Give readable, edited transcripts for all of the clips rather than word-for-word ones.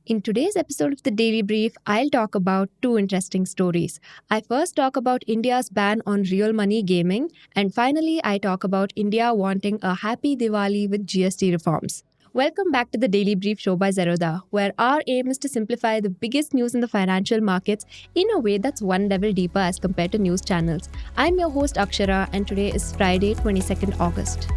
In today's episode of the Daily Brief, I'll talk about two interesting stories. I first talk about India's ban on real money gaming, and finally, I talk about India wanting a happy Diwali with GST reforms. Welcome back to the Daily Brief show by Zerodha, where our aim is to simplify the biggest news in the financial markets in a way that's one level deeper as compared to news channels. I'm your host Akshara, and today is Friday, 22nd August.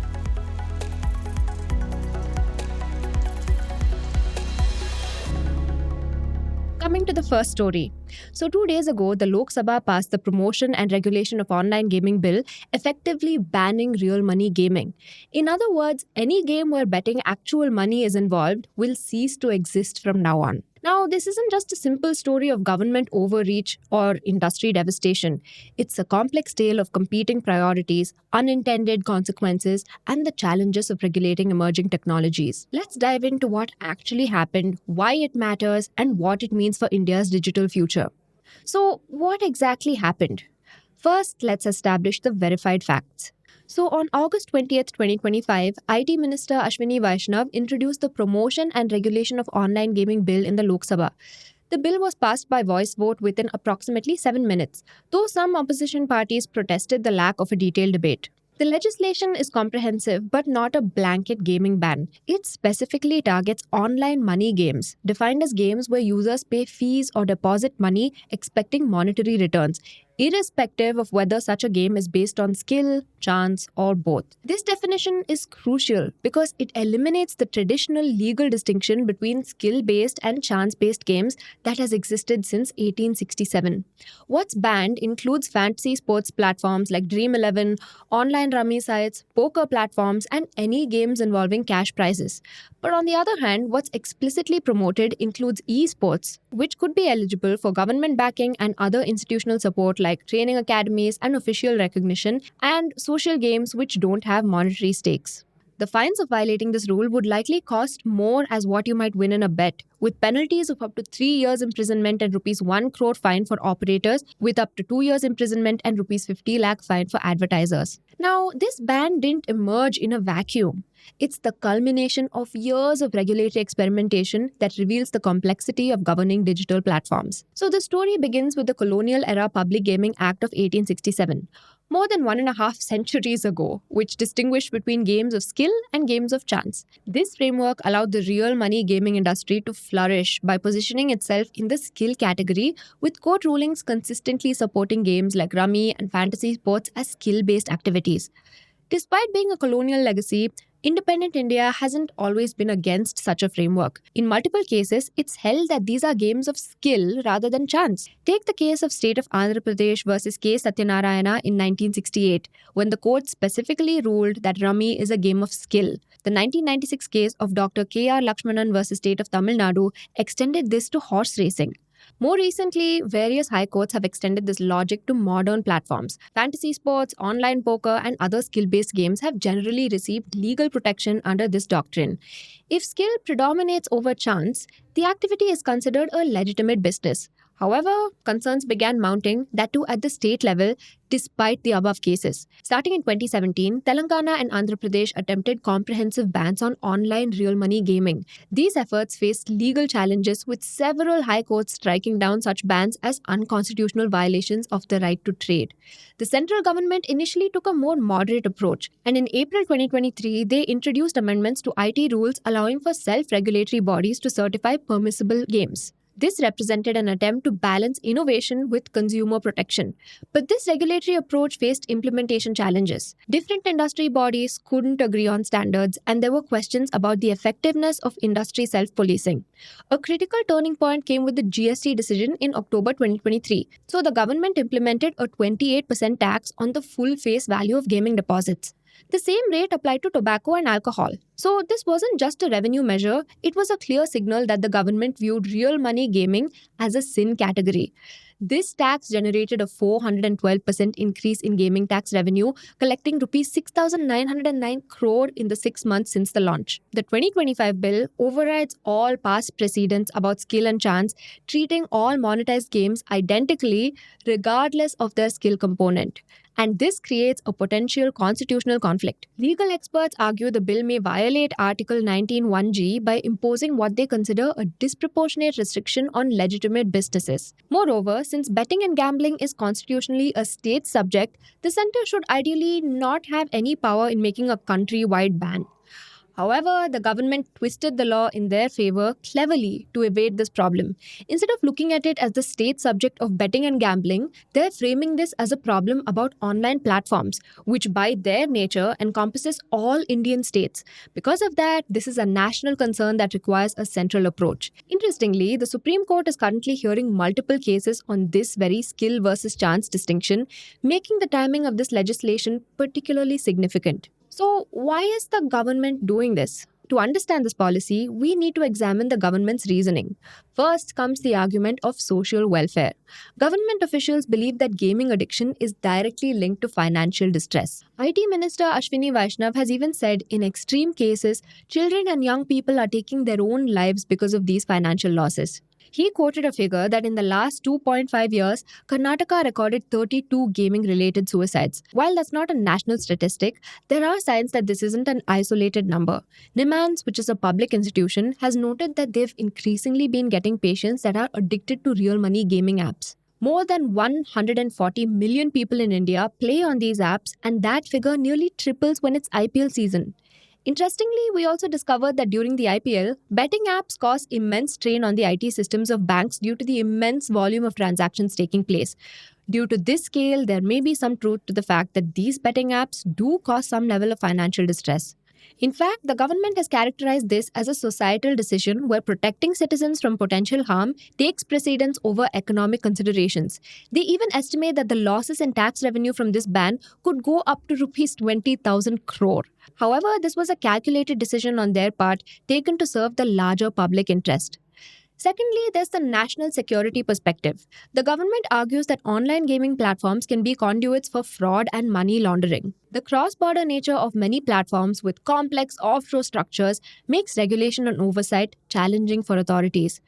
Coming to the first story. So 2 days ago, the Lok Sabha passed the Promotion and Regulation of Online Gaming Bill, effectively banning real money gaming. In other words, any game where betting actual money is involved will cease to exist from now on. Now, this isn't just a simple story of government overreach or industry devastation. It's a complex tale of competing priorities, unintended consequences, and the challenges of regulating emerging technologies. Let's dive into what actually happened, why it matters, and what it means for India's digital future. So, what exactly happened? First, let's establish the verified facts. So, on August 20th, 2025, IT Minister Ashwini Vaishnav introduced the Promotion and Regulation of Online Gaming Bill in the Lok Sabha. The bill was passed by voice vote within approximately 7 minutes, though some opposition parties protested the lack of a detailed debate. The legislation is comprehensive but not a blanket gaming ban. It specifically targets online money games, defined as games where users pay fees or deposit money expecting monetary returns, irrespective of whether such a game is based on skill, chance, or both. This definition is crucial because it eliminates the traditional legal distinction between skill-based and chance-based games that has existed since 1867. What's banned includes fantasy sports platforms like Dream 11, online rummy sites, poker platforms, and any games involving cash prizes. But on the other hand, what's explicitly promoted includes esports, which could be eligible for government backing and other institutional support like training academies and official recognition, and social games which don't have monetary stakes. The fines of violating this rule would likely cost more as what you might win in a bet, with penalties of up to 3 years imprisonment and rupees 1 crore fine for operators, with up to 2 years imprisonment and rupees 50 lakh fine for advertisers. Now, this ban didn't emerge in a vacuum. It's the culmination of years of regulatory experimentation that reveals the complexity of governing digital platforms. So the story begins with the Colonial Era Public Gaming Act of 1867. More than 1.5 centuries ago, which distinguished between games of skill and games of chance. This framework allowed the real money gaming industry to flourish by positioning itself in the skill category, with court rulings consistently supporting games like rummy and fantasy sports as skill-based activities. Despite being a colonial legacy, independent India hasn't always been against such a framework. In multiple cases, it's held that these are games of skill rather than chance. Take the case of State of Andhra Pradesh versus K. Satyanarayana in 1968, when the court specifically ruled that rummy is a game of skill. The 1996 case of Dr. K. R. Lakshmanan versus State of Tamil Nadu extended this to horse racing. More recently, various high courts have extended this logic to modern platforms. Fantasy sports, online poker, and other skill-based games have generally received legal protection under this doctrine. If skill predominates over chance, the activity is considered a legitimate business. However, concerns began mounting, that too at the state level, despite the above cases. Starting in 2017, Telangana and Andhra Pradesh attempted comprehensive bans on online real money gaming. These efforts faced legal challenges, with several high courts striking down such bans as unconstitutional violations of the right to trade. The central government initially took a more moderate approach, and in April 2023, they introduced amendments to IT rules allowing for self-regulatory bodies to certify permissible games. This represented an attempt to balance innovation with consumer protection. But this regulatory approach faced implementation challenges. Different industry bodies couldn't agree on standards, and there were questions about the effectiveness of industry self-policing. A critical turning point came with the GST decision in October 2023. So the government implemented a 28% tax on the full face value of gaming deposits. The same rate applied to tobacco and alcohol. So this wasn't just a revenue measure, it was a clear signal that the government viewed real money gaming as a sin category. This tax generated a 412% increase in gaming tax revenue, collecting rupees 6,909 crore in the 6 months since the launch. The 2025 bill overrides all past precedents about skill and chance, treating all monetized games identically regardless of their skill component. And this creates a potential constitutional conflict. Legal experts argue the bill may violate Article 19(1)(g) by imposing what they consider a disproportionate restriction on legitimate businesses. Moreover, since betting and gambling is constitutionally a state subject, the center should ideally not have any power in making a countrywide ban. However, the government twisted the law in their favor cleverly to evade this problem. Instead of looking at it as the state subject of betting and gambling, they're framing this as a problem about online platforms, which by their nature encompasses all Indian states. Because of that, this is a national concern that requires a central approach. Interestingly, the Supreme Court is currently hearing multiple cases on this very skill versus chance distinction, making the timing of this legislation particularly significant. So, why is the government doing this? To understand this policy, we need to examine the government's reasoning. First comes the argument of social welfare. Government officials believe that gaming addiction is directly linked to financial distress. IT Minister Ashwini Vaishnav has even said in extreme cases, children and young people are taking their own lives because of these financial losses. He quoted a figure that in the last 2.5 years, Karnataka recorded 32 gaming related suicides. While that's not a national statistic, there are signs that this isn't an isolated number. NIMHANS, which is a public institution, has noted that they've increasingly been getting patients that are addicted to real money gaming apps. More than 140 million people in India play on these apps, and that figure nearly triples when it's IPL season. Interestingly, we also discovered that during the IPL, betting apps cause immense strain on the IT systems of banks due to the immense volume of transactions taking place. Due to this scale, there may be some truth to the fact that these betting apps do cause some level of financial distress. In fact, the government has characterized this as a societal decision where protecting citizens from potential harm takes precedence over economic considerations. They even estimate that the losses in tax revenue from this ban could go up to rupees 20,000 crore. However, this was a calculated decision on their part taken to serve the larger public interest. Secondly, there's the national security perspective. The government argues that online gaming platforms can be conduits for fraud and money laundering. The cross-border nature of many platforms with complex offshore structures makes regulation and oversight challenging for authorities.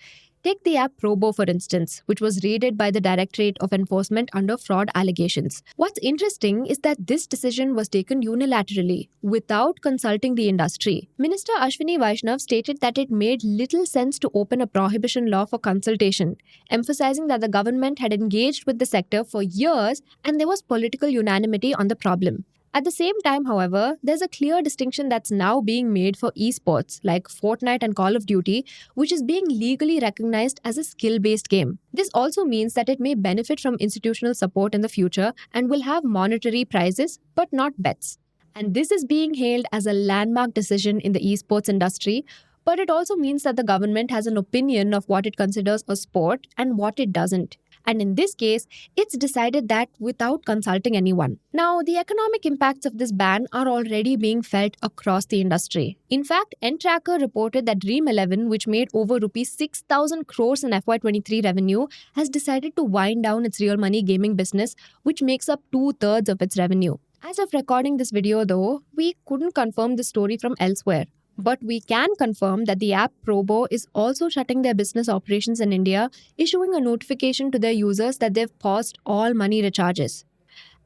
Take the app Probo, for instance, which was raided by the Directorate of Enforcement under fraud allegations. What's interesting is that this decision was taken unilaterally, without consulting the industry. Minister Ashwini Vaishnav stated that it made little sense to open a prohibition law for consultation, emphasizing that the government had engaged with the sector for years and there was political unanimity on the problem. At the same time, however, there's a clear distinction that's now being made for esports like Fortnite and Call of Duty, which is being legally recognized as a skill-based game. This also means that it may benefit from institutional support in the future and will have monetary prizes, but not bets. And this is being hailed as a landmark decision in the esports industry, but it also means that the government has an opinion of what it considers a sport and what it doesn't. And in this case, it's decided that without consulting anyone. Now, the economic impacts of this ban are already being felt across the industry. In fact, N-Tracker reported that Dream11, which made over rupees 6,000 crores in FY23 revenue, has decided to wind down its real money gaming business, which makes up 2/3 of its revenue. As of recording this video though, we couldn't confirm this story from elsewhere. But we can confirm that the app Probo is also shutting their business operations in India, issuing a notification to their users that they've paused all money recharges.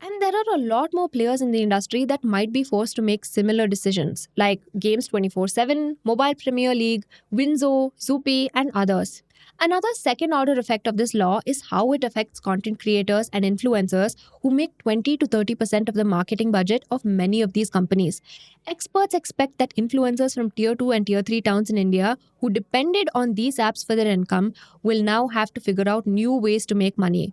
And there are a lot more players in the industry that might be forced to make similar decisions, like Games 24/7, Mobile Premier League, Winzo, Zoopy, and others. Another second-order effect of this law is how it affects content creators and influencers who make 20 to 30% of the marketing budget of many of these companies. Experts expect that influencers from Tier 2 and Tier 3 towns in India who depended on these apps for their income will now have to figure out new ways to make money.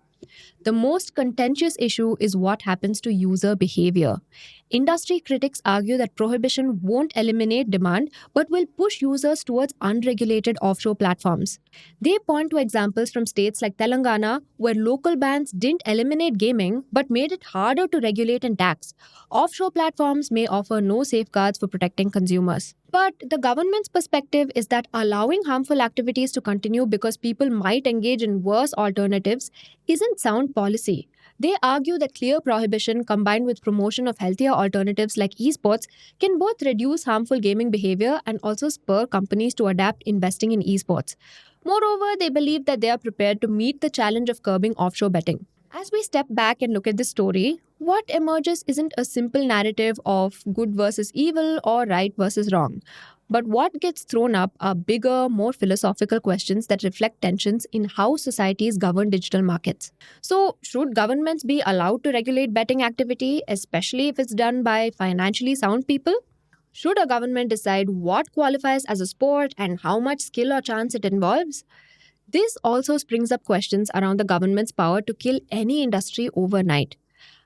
The most contentious issue is what happens to user behavior. Industry critics argue that prohibition won't eliminate demand but will push users towards unregulated offshore platforms. They point to examples from states like Telangana, where local bans didn't eliminate gaming but made it harder to regulate and tax. Offshore platforms may offer no safeguards for protecting consumers. But the government's perspective is that allowing harmful activities to continue because people might engage in worse alternatives isn't sound policy. They argue that clear prohibition combined with promotion of healthier alternatives like esports can both reduce harmful gaming behavior and also spur companies to adapt investing in esports. Moreover, they believe that they are prepared to meet the challenge of curbing offshore betting. As we step back and look at this story, What emerges isn't a simple narrative of good versus evil or right versus wrong. But what gets thrown up are bigger, more philosophical questions that reflect tensions in how societies govern digital markets. So, should governments be allowed to regulate betting activity, especially if it's done by financially sound people? Should a government decide what qualifies as a sport and how much skill or chance it involves? This also springs up questions around the government's power to kill any industry overnight.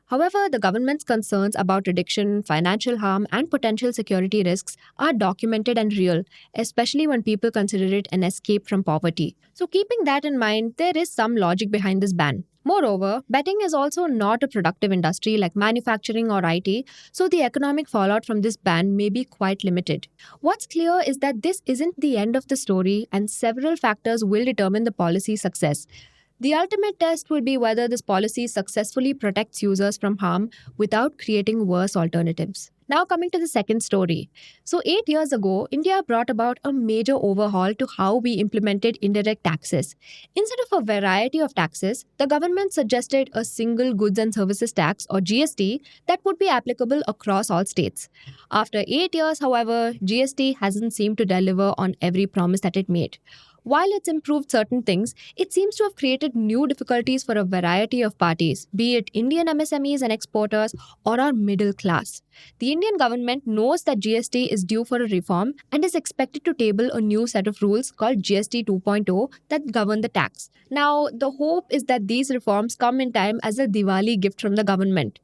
However, the government's concerns about addiction, financial harm, and potential security risks are documented and real, especially when people consider it an escape from poverty. So, keeping that in mind, there is some logic behind this ban. Moreover, betting is also not a productive industry like manufacturing or IT, so the economic fallout from this ban may be quite limited. What's clear is that this isn't the end of the story, and several factors will determine the policy's success. The ultimate test will be whether this policy successfully protects users from harm without creating worse alternatives. Now, coming to the second story. So, 8 years ago, India brought about a major overhaul to how we implemented indirect taxes. Instead of a variety of taxes, the government suggested a single goods and services tax or GST that would be applicable across all states. After 8 years, however, GST hasn't seemed to deliver on every promise that it made. While it's improved certain things, it seems to have created new difficulties for a variety of parties, be it Indian MSMEs and exporters or our middle class. The Indian government knows that GST is due for a reform and is expected to table a new set of rules called GST 2.0 that govern the tax. Now, the hope is that these reforms come in time as a Diwali gift from the government.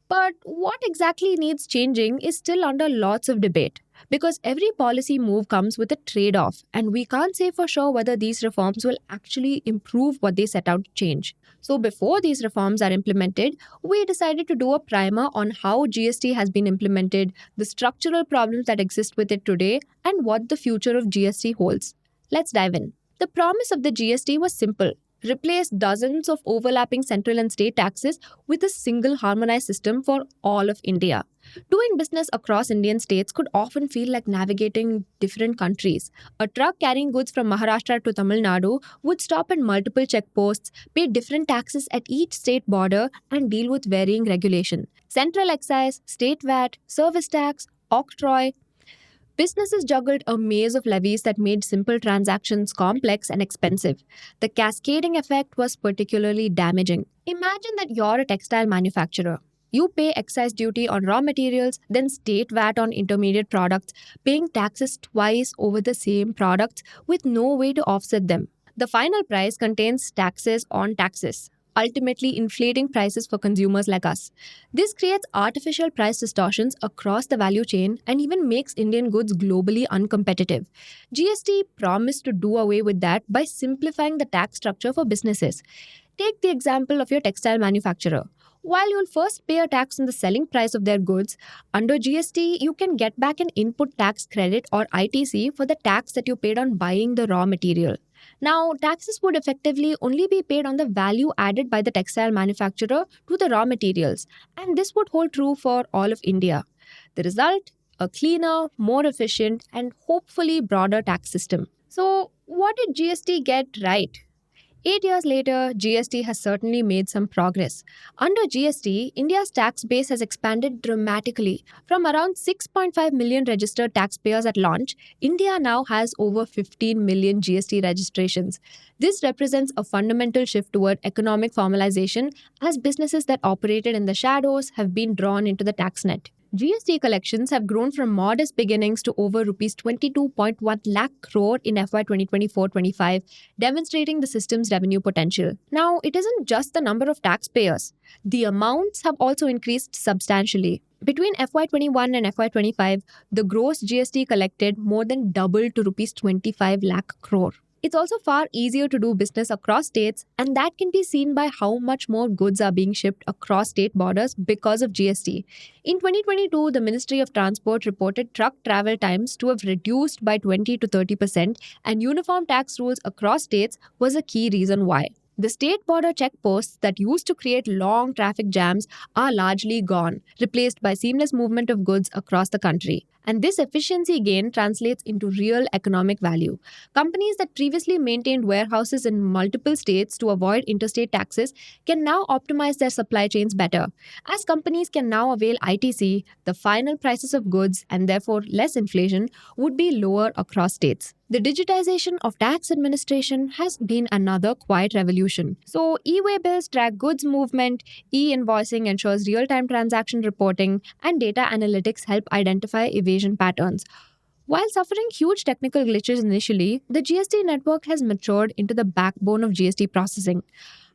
But what exactly needs changing is still under lots of debate because every policy move comes with a trade off, and we can't say for sure whether these reforms will actually improve what they set out to change. So, before these reforms are implemented, we decided to do a primer on how GST has been implemented, the structural problems that exist with it today, and what the future of GST holds. Let's dive in. The promise of the GST was simple: replace dozens of overlapping central and state taxes with a single harmonized system for all of India. Doing business across Indian states could often feel like navigating different countries. A truck carrying goods from Maharashtra to Tamil Nadu would stop at multiple checkposts, pay different taxes at each state border, and deal with varying regulation. Central excise, state VAT, service tax, octroi. Businesses juggled a maze of levies that made simple transactions complex and expensive. The cascading effect was particularly damaging. Imagine that you're a textile manufacturer. You pay excise duty on raw materials, then state VAT on intermediate products, paying taxes twice over the same products with no way to offset them. The final price contains taxes on taxes, ultimately inflating prices for consumers like us. This creates artificial price distortions across the value chain and even makes Indian goods globally uncompetitive. GST promised to do away with that by simplifying the tax structure for businesses. Take the example of your textile manufacturer. While you'll first pay a tax on the selling price of their goods, under GST, you can get back an input tax credit or ITC for the tax that you paid on buying the raw material. Now, taxes would effectively only be paid on the value added by the textile manufacturer to the raw materials, and this would hold true for all of India. The result? A cleaner, more efficient, and hopefully broader tax system. So, what did GST get right? 8 years later, GST has certainly made some progress. Under GST, India's tax base has expanded dramatically. From around 6.5 million registered taxpayers at launch, India now has over 15 million GST registrations. This represents a fundamental shift toward economic formalization as businesses that operated in the shadows have been drawn into the tax net. GST collections have grown from modest beginnings to over rupees 22.1 lakh crore in FY 2024-25, demonstrating the system's revenue potential. Now, it isn't just the number of taxpayers. The amounts have also increased substantially. Between FY21 and FY25, the gross GST collected more than doubled to rupees 25 lakh crore. It's also far easier to do business across states, and that can be seen by how much more goods are being shipped across state borders because of GST. In 2022, the Ministry of Transport reported truck travel times to have reduced by 20 to 30%, and uniform tax rules across states was a key reason why. The state border checkposts that used to create long traffic jams are largely gone, replaced by seamless movement of goods across the country. And this efficiency gain translates into real economic value. Companies that previously maintained warehouses in multiple states to avoid interstate taxes can now optimize their supply chains better. As companies can now avail ITC, the final prices of goods and therefore less inflation would be lower across states. The digitization of tax administration has been another quiet revolution. So, e way bills track goods movement, e invoicing ensures real time transaction reporting, and data analytics help identify evasion patterns. While suffering huge technical glitches initially, the GST network has matured into the backbone of GST processing.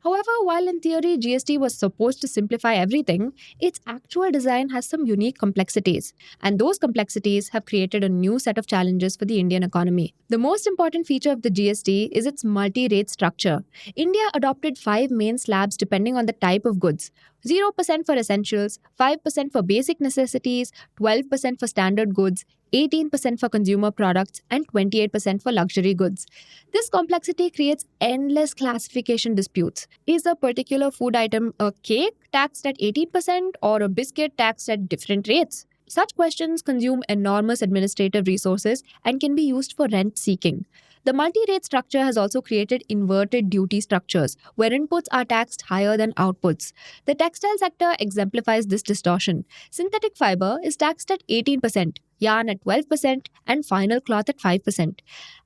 However, while in theory GST was supposed to simplify everything, its actual design has some unique complexities, and those complexities have created a new set of challenges for the Indian economy. The most important feature of the GST is its multi rate structure. India adopted five main slabs depending on the type of goods: 0% for essentials, 5% for basic necessities, 12% for standard goods, 18% for consumer products, and 28% for luxury goods. This complexity creates endless classification disputes. Is a particular food item a cake taxed at 18% or a biscuit taxed at different rates? Such questions consume enormous administrative resources and can be used for rent seeking. The multi rate structure has also created inverted duty structures, where inputs are taxed higher than outputs. The textile sector exemplifies this distortion. Synthetic fiber is taxed at 18%, yarn at 12%, and final cloth at 5%.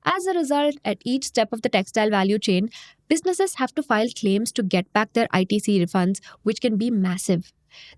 As a result, at each step of the textile value chain, businesses have to file claims to get back their ITC refunds, which can be massive.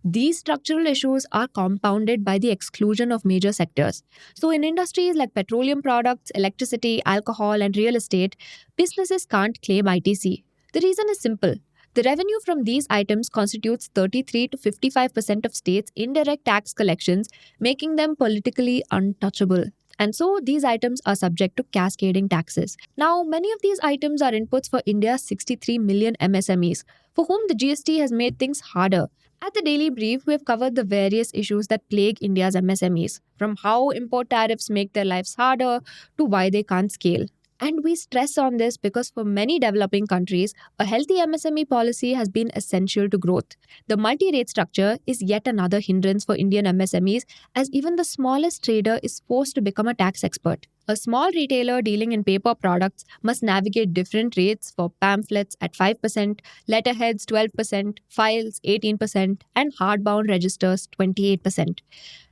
These structural issues are compounded by the exclusion of major sectors. So, in industries like petroleum products, electricity, alcohol, and real estate, businesses can't claim ITC. The reason is simple. The revenue from these items constitutes 33 to 55% of states' indirect tax collections, making them politically untouchable. And so these items are subject to cascading taxes. Now, many of these items are inputs for India's 63 million MSMEs, for whom the GST has made things harder. At the Daily Brief, we have covered the various issues that plague India's MSMEs, from how import tariffs make their lives harder to why they can't scale. And we stress on this because for many developing countries, a healthy MSME policy has been essential to growth. The multi rate structure is yet another hindrance for Indian MSMEs, as even the smallest trader is forced to become a tax expert. A small retailer dealing in paper products must navigate different rates for pamphlets at 5%, letterheads 12%, files 18%, and hardbound registers 28%.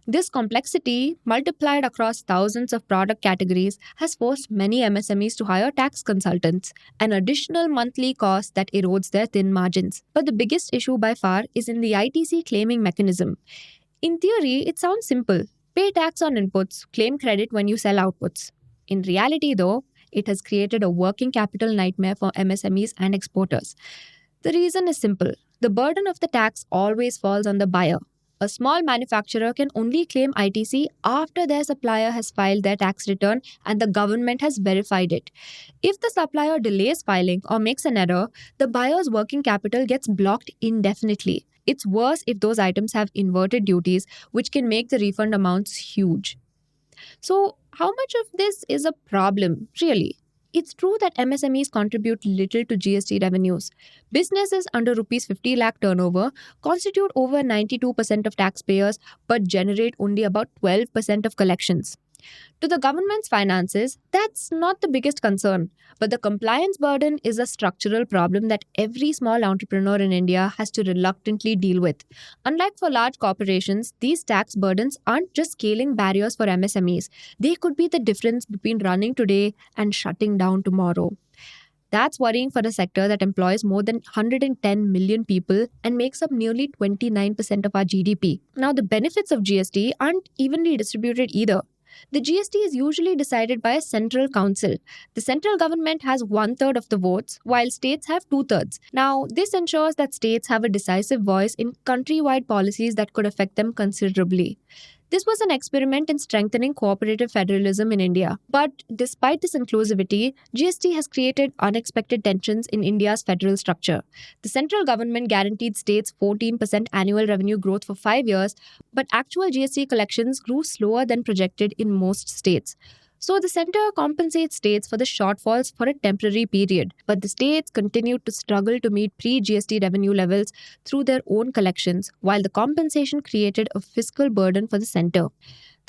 This complexity, multiplied across thousands of product categories, has forced many MSMEs to hire tax consultants, an additional monthly cost that erodes their thin margins. But the biggest issue by far is in the ITC claiming mechanism. In theory, it sounds simple: pay tax on inputs, claim credit when you sell outputs. In reality, though, it has created a working capital nightmare for MSMEs and exporters. The reason is simple: the burden of the tax always falls on the buyer. A small manufacturer can only claim ITC after their supplier has filed their tax return and the government has verified it. If the supplier delays filing or makes an error, the buyer's working capital gets blocked indefinitely. It's worse if those items have inverted duties, which can make the refund amounts huge. So, how much of this is a problem, really? It's true that MSMEs contribute little to GST revenues. Businesses under Rs 50 lakh turnover constitute over 92% of taxpayers but generate only about 12% of collections. To the government's finances, that's not the biggest concern, but the compliance burden is a structural problem that every small entrepreneur in India has to reluctantly deal with. Unlike for large corporations, these tax burdens aren't just scaling barriers for MSMEs, they could be the difference between running today and shutting down tomorrow. That's worrying for a sector that employs more than 110 million people and makes up nearly 29% of our GDP. Now, the benefits of GST aren't evenly distributed either. The GST is usually decided by a central council. The central government has one-third of the votes, while states have two-thirds. Now, this ensures that states have a decisive voice in countrywide policies that could affect them considerably. This was an experiment in strengthening cooperative federalism in India. But despite this inclusivity, GST has created unexpected tensions in India's federal structure. The central government guaranteed states 14% annual revenue growth for 5 years, but actual GST collections grew slower than projected in most states. So the center compensates states for the shortfalls for a temporary period, but the states continued to struggle to meet pre-GST revenue levels through their own collections, while the compensation created a fiscal burden for the center.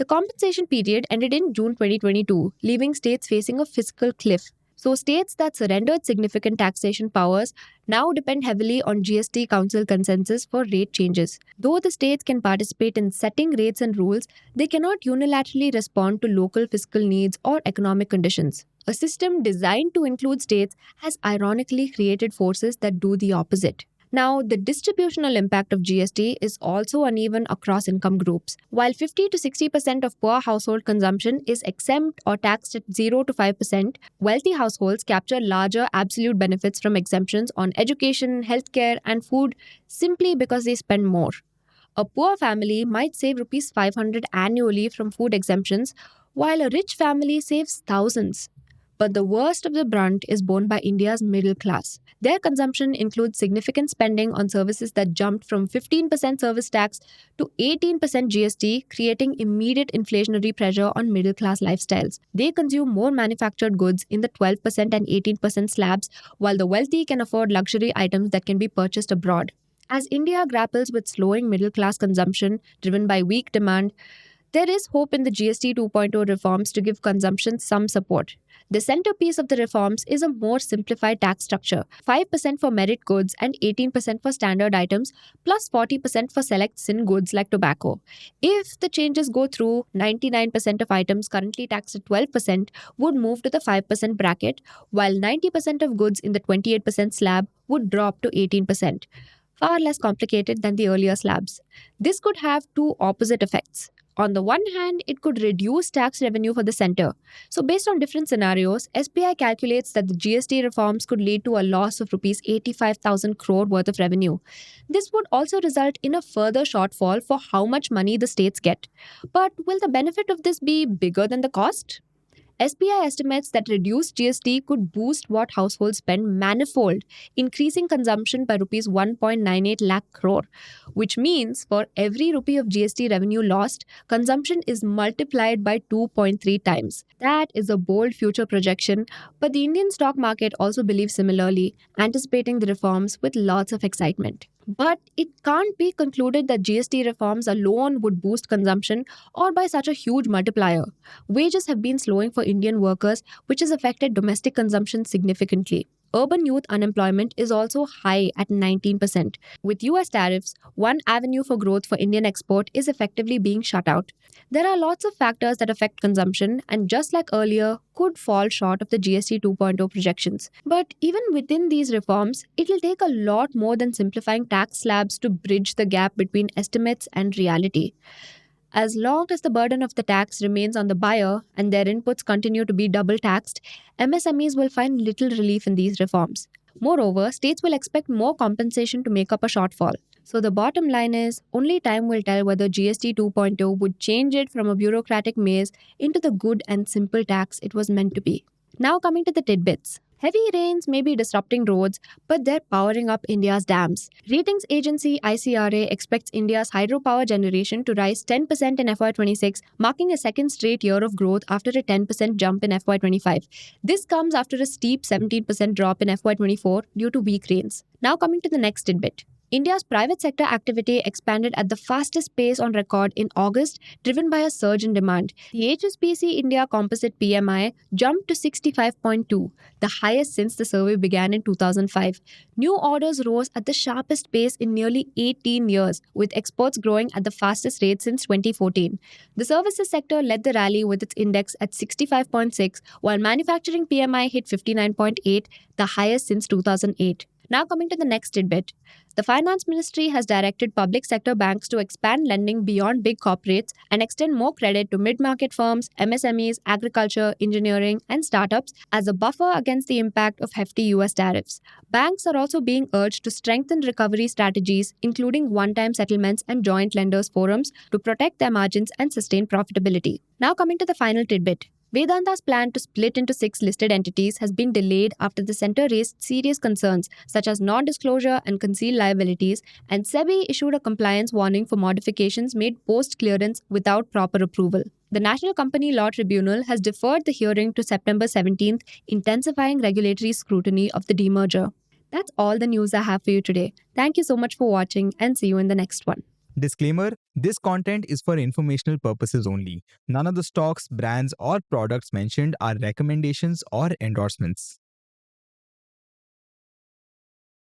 The compensation period ended in June 2022, leaving states facing a fiscal cliff. So, states that surrendered significant taxation powers now depend heavily on GST Council consensus for rate changes. Though the states can participate in setting rates and rules, they cannot unilaterally respond to local fiscal needs or economic conditions. A system designed to include states has ironically created forces that do the opposite. Now, the distributional impact of GST is also uneven across income groups. While 50 to 60% of poor household consumption is exempt or taxed at 0 to 5%, wealthy households capture larger absolute benefits from exemptions on education, healthcare, and food simply because they spend more. A poor family might save rupees 500 annually from food exemptions, while a rich family saves thousands. But the worst of the brunt is borne by India's middle class. Their consumption includes significant spending on services that jumped from 15% service tax to 18% GST, creating immediate inflationary pressure on middle class lifestyles. They consume more manufactured goods in the 12% and 18% slabs, while the wealthy can afford luxury items that can be purchased abroad. As India grapples with slowing middle class consumption driven by weak demand, there is hope in the GST 2.0 reforms to give consumption some support. The centerpiece of the reforms is a more simplified tax structure: 5% for merit goods and 18% for standard items, plus 40% for select sin goods like tobacco. If the changes go through, 99% of items currently taxed at 12% would move to the 5% bracket, while 90% of goods in the 28% slab would drop to 18%. Far less complicated than the earlier slabs. This could have two opposite effects. On the one hand, it could reduce tax revenue for the center. So, based on different scenarios, SBI calculates that the GST reforms could lead to a loss of rupees 85,000 crore worth of revenue. This would also result in a further shortfall for how much money the states get. But will the benefit of this be bigger than the cost? SBI estimates that reduced GST could boost what households spend manifold, increasing consumption by rupees 1.98 lakh crore, which means for every rupee of GST revenue lost, consumption is multiplied by 2.3 times. That is a bold future projection, but the Indian stock market also believes similarly, anticipating the reforms with lots of excitement. But it can't be concluded that GST reforms alone would boost consumption or by such a huge multiplier. Wages have been slowing for Indian workers, which has affected domestic consumption significantly. Urban youth unemployment is also high at 19%. With US tariffs, one avenue for growth for Indian export is effectively being shut out. There are lots of factors that affect consumption and, just like earlier, could fall short of the GST 2.0 projections. But even within these reforms, it will take a lot more than simplifying tax slabs to bridge the gap between estimates and reality. As long as the burden of the tax remains on the buyer and their inputs continue to be double taxed, MSMEs will find little relief in these reforms. Moreover, states will expect more compensation to make up a shortfall. So the bottom line is, only time will tell whether GST 2.0 would change it from a bureaucratic maze into the good and simple tax it was meant to be. Now coming to the tidbits. Heavy rains may be disrupting roads, but they're powering up India's dams. Ratings agency ICRA expects India's hydropower generation to rise 10% in FY26, marking a second straight year of growth after a 10% jump in FY25. This comes after a steep 17% drop in FY24 due to weak rains. Now coming to the next tidbit. India's private sector activity expanded at the fastest pace on record in August, driven by a surge in demand. The HSBC India Composite PMI jumped to 65.2, the highest since the survey began in 2005. New orders rose at the sharpest pace in nearly 18 years, with exports growing at the fastest rate since 2014. The services sector led the rally with its index at 65.6, while manufacturing PMI hit 59.8, the highest since 2008. Now coming to the next tidbit. The Finance Ministry has directed public sector banks to expand lending beyond big corporates and extend more credit to mid-market firms, MSMEs, agriculture, engineering, and startups as a buffer against the impact of hefty US tariffs. Banks are also being urged to strengthen recovery strategies, including one-time settlements and joint lenders forums, to protect their margins and sustain profitability. Now coming to the final tidbit. Vedanta's plan to split into 6 listed entities has been delayed after the center raised serious concerns such as non-disclosure and concealed liabilities, and SEBI issued a compliance warning for modifications made post-clearance without proper approval. The National Company Law Tribunal has deferred the hearing to September 17th, intensifying regulatory scrutiny of the demerger. That's all the news I have for you today. Thank you so much for watching and see you in the next one. Disclaimer: this content is for informational purposes only. None of the stocks, brands, or products mentioned are recommendations or endorsements.